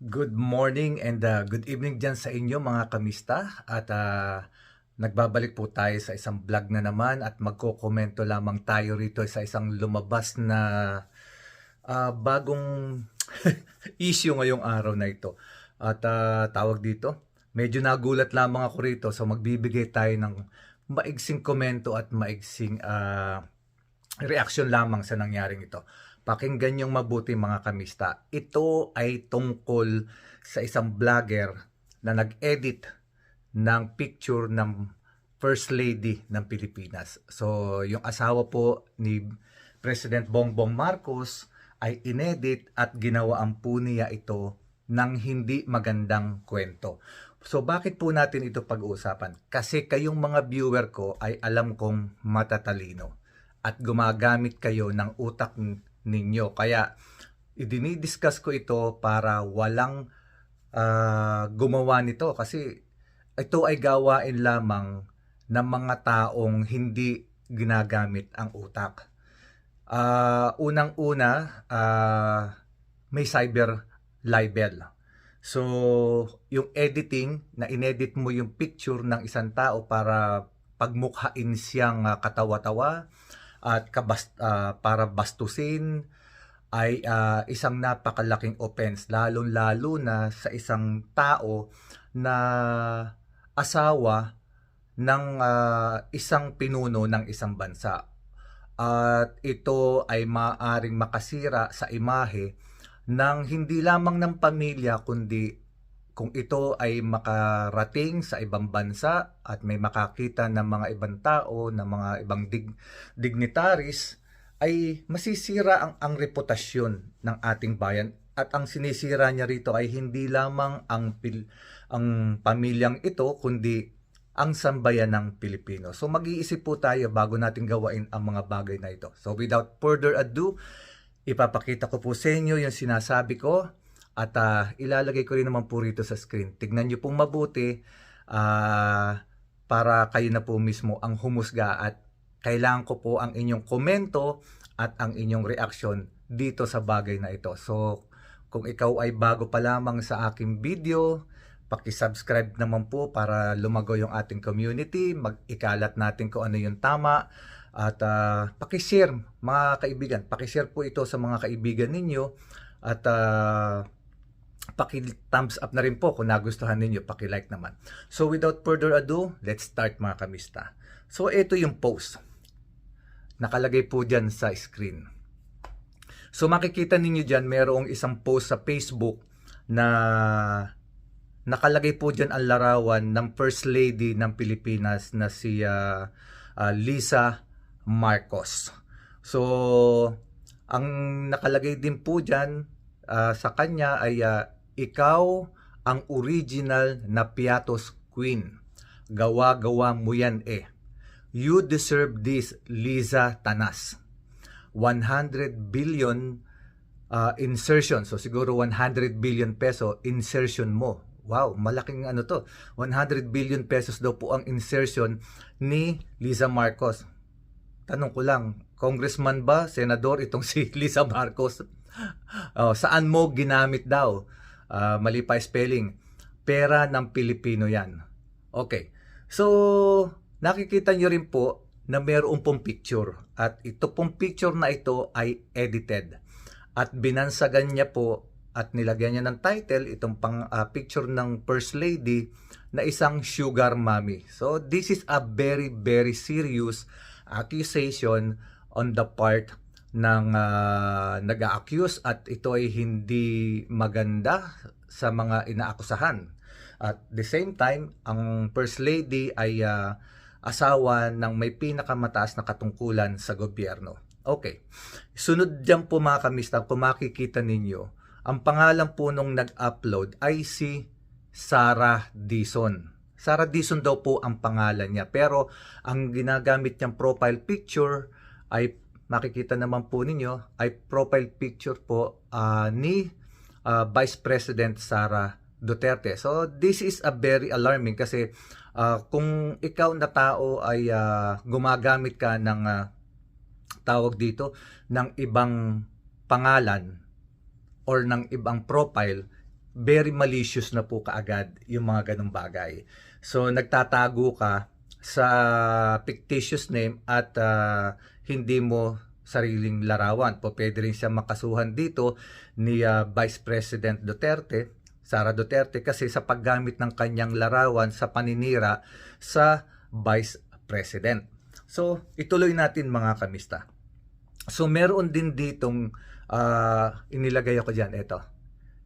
Good morning and good evening dyan sa inyo mga kamista at nagbabalik po tayo sa isang vlog na naman at magkokomento lamang tayo rito sa isang lumabas na bagong issue ngayong araw na ito. At tawag dito, medyo nagulat lamang ako rito, so magbibigay tayo ng maigsing komento at maigsing reaction lamang sa nangyaring ito. Pakinggan niyong mabuti mga kamista. Ito ay tungkol sa isang vlogger na nag-edit ng picture ng First Lady ng Pilipinas. So, yung asawa po ni President Bongbong Marcos ay inedit at ginawaan po niya ito ng hindi magandang kwento. So, bakit po natin ito pag-uusapan? Kasi kayong mga viewer ko ay alam kong matatalino at gumagamit kayo ng utak ninyo. Kaya, idinidiscuss ko ito para walang gumawa nito. Kasi, ito ay gawain lamang ng mga taong hindi ginagamit ang utak. Unang-una, may cyber libel. So, yung editing, na inedit mo yung picture ng isang tao para pagmukhain siyang katawa-tawa, at para bastusin ay isang napakalaking offense, lalong-lalo na sa isang tao na asawa ng isang pinuno ng isang bansa. At ito ay maaaring makasira sa imahe ng hindi lamang ng pamilya, kundi kung ito ay makarating sa ibang bansa at may makakita ng mga ibang tao, ng mga ibang dignitaries, ay masisira ang reputasyon ng ating bayan. At ang sinisira niya rito ay hindi lamang ang pamilyang ito, kundi ang sambayan ng Pilipino. So mag-iisip po tayo bago natin gawain ang mga bagay na ito. So without further ado, ipapakita ko po sa inyo yung sinasabi ko. At ilalagay ko rin naman po rito sa screen. Tignan nyo pong mabuti para kayo na po mismo ang humusga. At kailangan ko po ang inyong komento at ang inyong reaction dito sa bagay na ito. So, kung ikaw ay bago pa lamang sa aking video, paki-subscribe naman po para lumago yung ating community. Mag-ikalat natin kung ano yung tama. At paki-share mga kaibigan. Paki-share po ito sa mga kaibigan ninyo. At paki-thumbs up na rin po kung nagustuhan ninyo, paki-like naman. So without further ado, let's start mga kamista. So ito yung post. Nakalagay po dyan sa screen. So makikita ninyo dyan, mayroong isang post sa Facebook na nakalagay po dyan ang larawan ng First Lady ng Pilipinas na si Liza Marcos. So ang nakalagay din po dyan sa kanya ay ikaw ang original na Piatos Queen. Gawa-gawa mo yan eh. You deserve this, Liza Tanas. 100 billion insertion. So siguro 100 billion peso insertion mo. Wow, malaking ano to. 100 billion pesos daw po ang insertion ni Liza Marcos. Tanong ko lang, congressman ba, senador itong si Liza Marcos? Saan mo ginamit daw? Mali pa spelling. Pera ng Pilipino yan. Okay. So, nakikita nyo rin po na mayroon pong picture. At ito pong picture na ito ay edited. At binansagan niya po at nilagyan niya ng title itong picture ng First Lady na isang sugar mommy. So, this is a very, very serious accusation on the part ng nag-a-accuse at ito ay hindi maganda sa mga inaakusahan. At the same time, ang First Lady ay asawa ng may pinakamataas na katungkulan sa gobyerno. Okay. Sunod dyan po mga kamista, kung makikita ninyo, ang pangalan po nung nag-upload ay si Sarah Dizon. Sarah Dizon daw po ang pangalan niya. Pero ang ginagamit niyang profile picture ay makikita naman po ninyo ay profile picture po ni Vice President Sara Duterte. So this is a very alarming kasi kung ikaw na tao ay gumagamit ka ng tawag dito ng ibang pangalan or ng ibang profile, very malicious na po kaagad yung mga ganong bagay. So nagtatago ka sa fictitious name at hindi mo sariling larawan. Po pwede rin siya makasuhan dito ni Vice President Duterte, Sara Duterte, kasi sa paggamit ng kanyang larawan sa paninira sa Vice President. So ituloy natin mga kamista. So meron din ditong inilagay ako dyan, ito.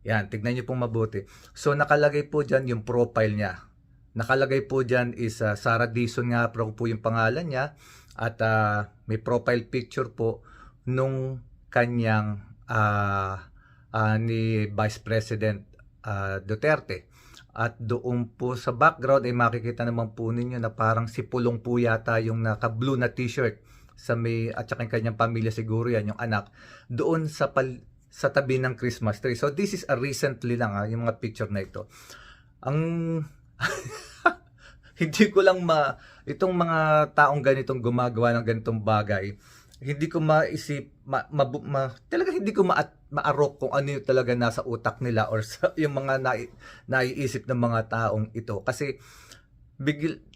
Yan, tignan nyo pong mabuti. So nakalagay po dyan yung profile niya. Nakalagay po dyan is Sara Dizon nga po yung pangalan niya. At may profile picture po nung kanyang ni Vice President Duterte. At doon po sa background ay makikita naman po ninyo na parang si Pulong po yata yung naka-blue na t-shirt sa may, at saka yung kanyang pamilya siguro yan, yung anak, doon sa tabi ng Christmas tree. So this is a recently lang yung mga picture na ito. Ang hindi ko lang itong mga taong ganitong gumagawa ng ganitong bagay, hindi ko maisip, talaga hindi ko maarok kung ano yung talaga nasa utak nila or sa, yung mga naiisip ng mga taong ito. Kasi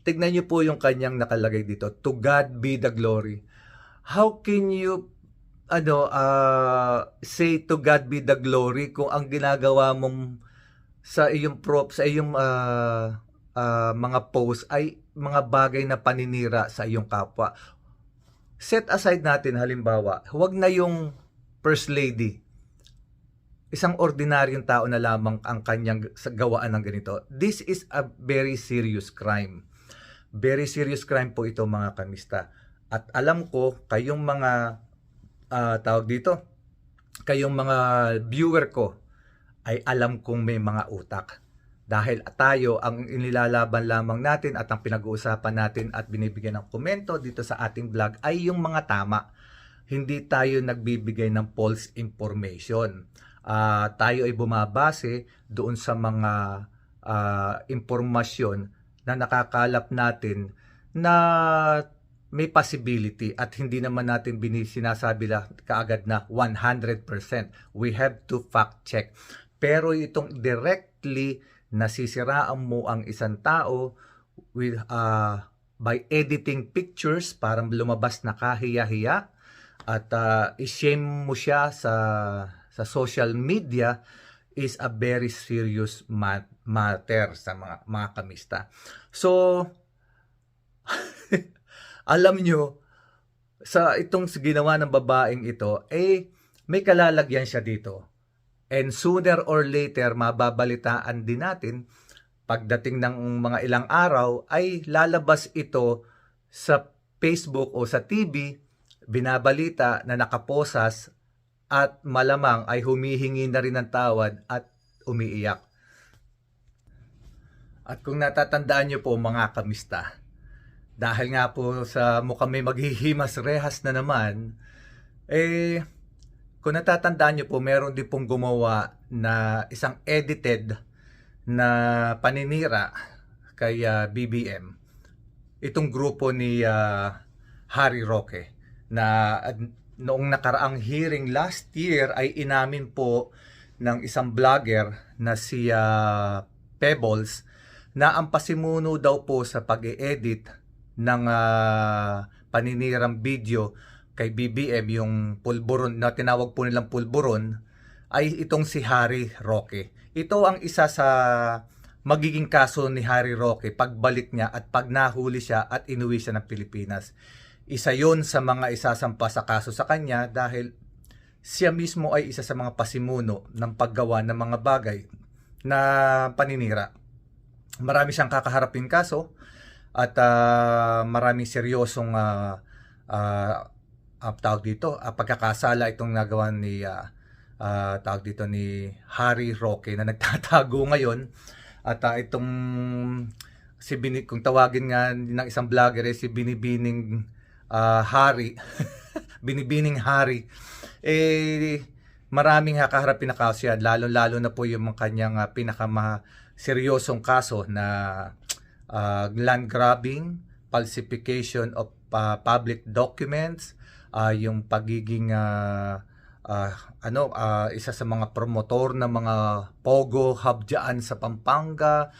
tignan nyo po yung kanyang nakalagay dito, "To God be the glory." How can you say to God be the glory kung ang ginagawa mong sa iyong mga post ay mga bagay na paninira sa iyong kapwa? Set aside natin halimbawa, huwag na yung First Lady. Isang ordinaryong tao na lamang ang kanyang gawaan ng ganito. This is a very serious crime. Very serious crime po ito mga kamista. At alam ko, kayong mga kayong mga viewer ko ay alam kong may mga utak. Dahil tayo, ang inilalaban lamang natin at ang pinag-uusapan natin at binibigyan ng komento dito sa ating vlog ay yung mga tama. Hindi tayo nagbibigay ng false information. Tayo ay bumabase doon sa mga impormasyon na nakakalap natin na may possibility at hindi naman natin sinasabi kaagad na 100%. We have to fact check. Pero itong directly nasisiraan mo ang isang tao with by editing pictures para lumabas na kahiya-hiya at i-shame mo siya sa social media is a very serious matter sa mga kamista. So alam nyo, sa itong ginawa ng babaeng ito, may kalalagyan siya dito. And sooner or later, mababalitaan din natin, pagdating ng mga ilang araw, ay lalabas ito sa Facebook o sa TV, binabalita na nakaposas at malamang ay humihingi na rin ng tawad at umiiyak. At kung natatandaan nyo po mga kamista, dahil nga po sa mukhang may maghihimas rehas na naman, kung natatandaan nyo po, meron din pong gumawa na isang edited na paninira kay BBM. Itong grupo ni Harry Roque na noong nakaraang hearing last year ay inamin po ng isang vlogger na si Pebbles na ang pasimuno daw po sa pag-e-edit ng paninirang video kay BBM, yung pulburon na tinawag po nilang pulburon, ay itong si Harry Roque. Ito ang isa sa magiging kaso ni Harry Roque pagbalik niya at pag nahuli siya at inuwi siya ng Pilipinas. Isa yon sa mga isasampa sa kaso sa kanya dahil siya mismo ay isa sa mga pasimuno ng paggawa ng mga bagay na paninira. Marami siyang kakaharapin kaso at maraming seryosong tawag dito, pagkakasala itong nagawa ni tawag dito ni Harry Roque na nagtatago ngayon. At itong kung tawagin nga ng isang vlogger si Binibining Harry Binibining Harry, maraming kakaharapin na kaso yan, lalo na po yung kanyang pinakamaseryosong kaso na land grabbing, falsification of public documents, yung pagiging isa sa mga promotor ng mga Pogo Hub dyan sa Pampanga.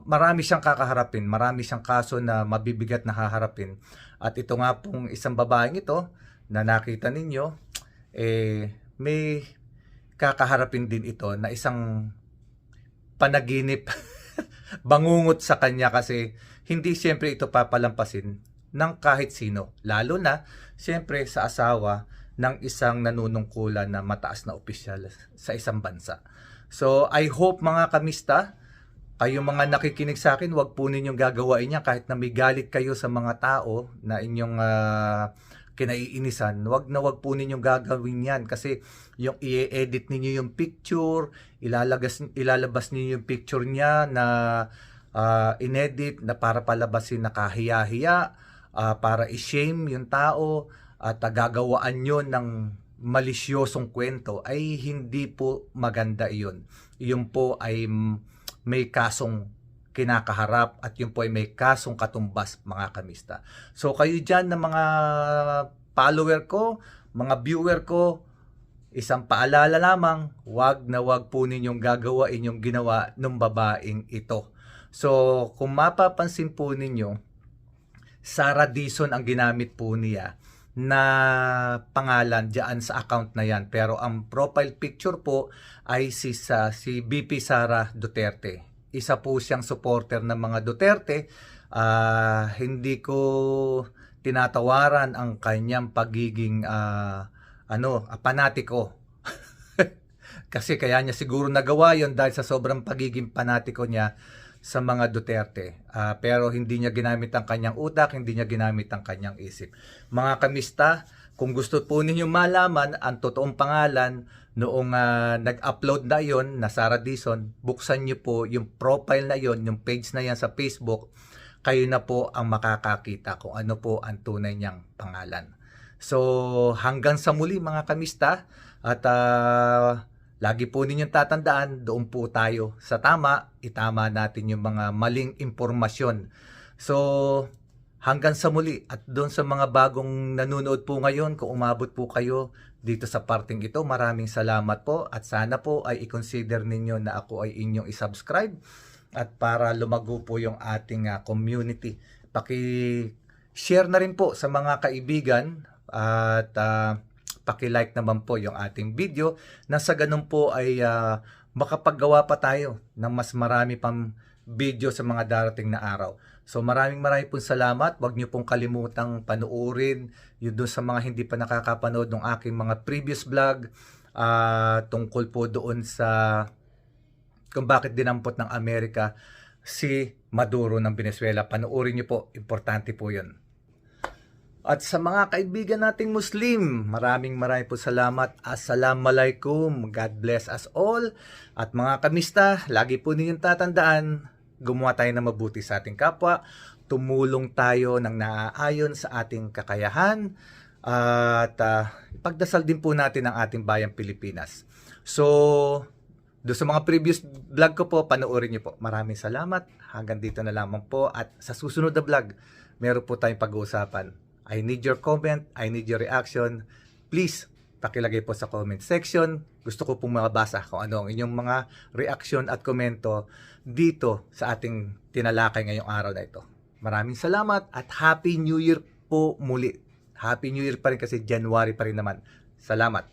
Marami siyang kakaharapin, marami siyang kaso na mabibigat na haharapin. At ito nga pong isang babaeng ito na nakita ninyo, may kakaharapin din ito na isang panaginip bangungot sa kanya kasi hindi siyempre ito papalampasin ng kahit sino. Lalo na siyempre sa asawa ng isang nanunungkulan na mataas na opisyal sa isang bansa. So I hope mga kamista, kayong mga nakikinig sa akin, wag po ninyong gagawain yan kahit na may galit kayo sa mga tao na inyong kinaiinisan. Wag po ninyong gagawin yan kasi yung i-edit ninyo yung picture, ilalabas ninyo yung picture niya na inedit na para palabasin na kahiya-hiya, para i-shame yung tao at gagawaan nyo ng malisyosong kwento, ay hindi po maganda iyon. Iyon po ay may kasong kinakaharap at yun po ay may kasong katumbas mga kamista. So kayo dyan na mga follower ko, mga viewer ko, isang paalala lamang, wag po ninyong gagawain yung ginawa ng babaeng ito. So kung mapapansin po ninyo, Sarah Dizon ang ginamit po niya na pangalan diyan sa account na yan. Pero ang profile picture po ay si VP Sara Duterte. Isa po siyang supporter ng mga Duterte. Hindi ko tinatawaran ang kanyang pagiging panatiko. Kasi kaya niya siguro nagawa yon dahil sa sobrang pagiging panatiko niya sa mga Duterte. Pero hindi niya ginamit ang kanyang utak, hindi niya ginamit ang kanyang isip. Mga kamista, kung gusto po ninyo malaman ang totoong pangalan noong nag-upload na yon na Sarah Dizon, buksan niyo po yung profile na yon, yung page na yan sa Facebook. Kayo na po ang makakakita kung ano po ang tunay niyang pangalan. So hanggang sa muli mga kamista, at lagi po ninyong tatandaan, doon po tayo sa tama, itama natin yung mga maling impormasyon. So, hanggang sa muli, at doon sa mga bagong nanonood po ngayon, kung umabot po kayo dito sa parting ito, maraming salamat po at sana po ay i-consider ninyo na ako ay inyong i-subscribe at para lumago po yung ating community. Paki-share na rin po sa mga kaibigan at paki-like naman po yung ating video na sa ganun po ay makapaggawa pa tayo ng mas marami pang video sa mga darating na araw. So maraming pong salamat. Huwag niyo pong kalimutang panoorin yung doon sa mga hindi pa nakakapanood ng aking mga previous vlog tungkol po doon sa kung bakit dinampot ng Amerika si Maduro ng Venezuela. Panoorin niyo po, importante po yun. At sa mga kaibigan nating Muslim, maraming po salamat. Assalamualaikum. God bless us all. At mga kamista, lagi po ninyong tatandaan, gumawa tayo ng mabuti sa ating kapwa. Tumulong tayo ng naaayon sa ating kakayahan. At ipagdasal din po natin ang ating bayang Pilipinas. So, doon sa mga previous vlog ko po, panoorin niyo po. Maraming salamat. Hanggang dito na lamang po. At sa susunod na vlog, meron po tayong pag-uusapan. I need your comment, I need your reaction. Please, pakilagay po sa comment section. Gusto ko pong mabasa kung ano ang inyong mga reaction at komento dito sa ating tinalakay ngayong araw na ito. Maraming salamat at Happy New Year po muli. Happy New Year pa rin kasi January pa rin naman. Salamat.